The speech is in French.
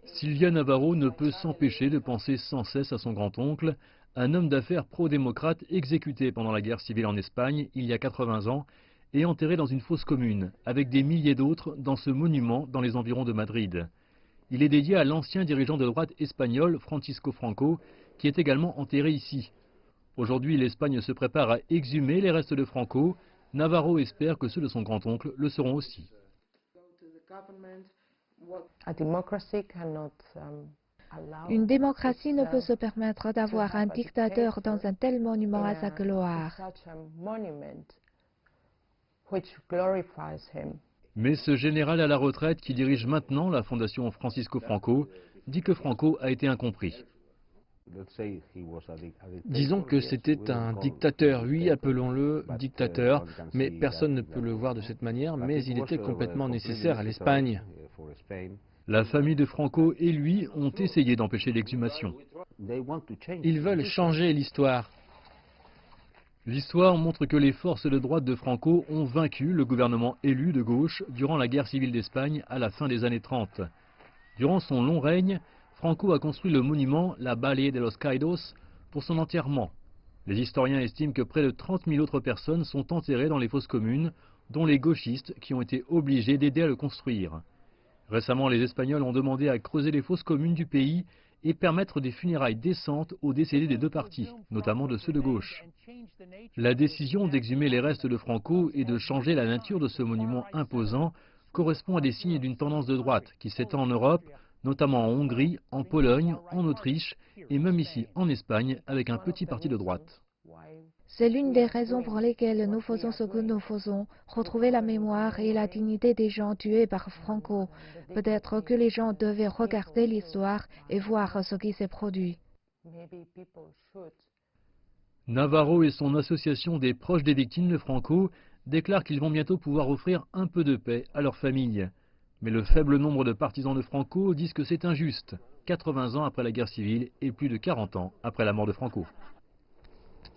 Silvia Navarro ne peut s'empêcher de penser sans cesse à son grand-oncle, un homme d'affaires pro-démocrate exécuté pendant la guerre civile en Espagne il y a 80 ans et enterré dans une fosse commune, avec des milliers d'autres dans ce monument dans les environs de Madrid. Il est dédié à l'ancien dirigeant de droite espagnol Francisco Franco, qui est également enterré ici. Aujourd'hui, l'Espagne se prépare à exhumer les restes de Franco. Navarro espère que ceux de son grand-oncle le seront aussi. Une démocratie ne peut se permettre d'avoir un dictateur dans un tel monument à sa gloire. Mais ce général à la retraite qui dirige maintenant la fondation Francisco Franco dit que Franco a été incompris. Disons que c'était un dictateur, oui, appelons-le dictateur, mais personne ne peut le voir de cette manière, mais il était complètement nécessaire à l'Espagne. La famille de Franco et lui ont essayé d'empêcher l'exhumation. Ils veulent changer l'histoire. L'histoire montre que les forces de droite de Franco ont vaincu le gouvernement élu de gauche durant la guerre civile d'Espagne à la fin des années 30. Durant son long règne, Franco a construit le monument La Valle de los Caídos pour son enterrement. Les historiens estiment que près de 30 000 autres personnes sont enterrées dans les fosses communes, dont les gauchistes qui ont été obligés d'aider à le construire. Récemment, les Espagnols ont demandé à creuser les fosses communes du pays et permettre des funérailles décentes aux décédés des deux partis, notamment de ceux de gauche. La décision d'exhumer les restes de Franco et de changer la nature de ce monument imposant correspond à des signes d'une tendance de droite qui s'étend en Europe, notamment en Hongrie, en Pologne, en Autriche et même ici en Espagne avec un petit parti de droite. C'est l'une des raisons pour lesquelles nous faisons ce que nous faisons, retrouver la mémoire et la dignité des gens tués par Franco. Peut-être que les gens devaient regarder l'histoire et voir ce qui s'est produit. Navarro et son association des proches des victimes de Franco déclarent qu'ils vont bientôt pouvoir offrir un peu de paix à leurs familles. Mais le faible nombre de partisans de Franco disent que c'est injuste, 80 ans après la guerre civile et plus de 40 ans après la mort de Franco.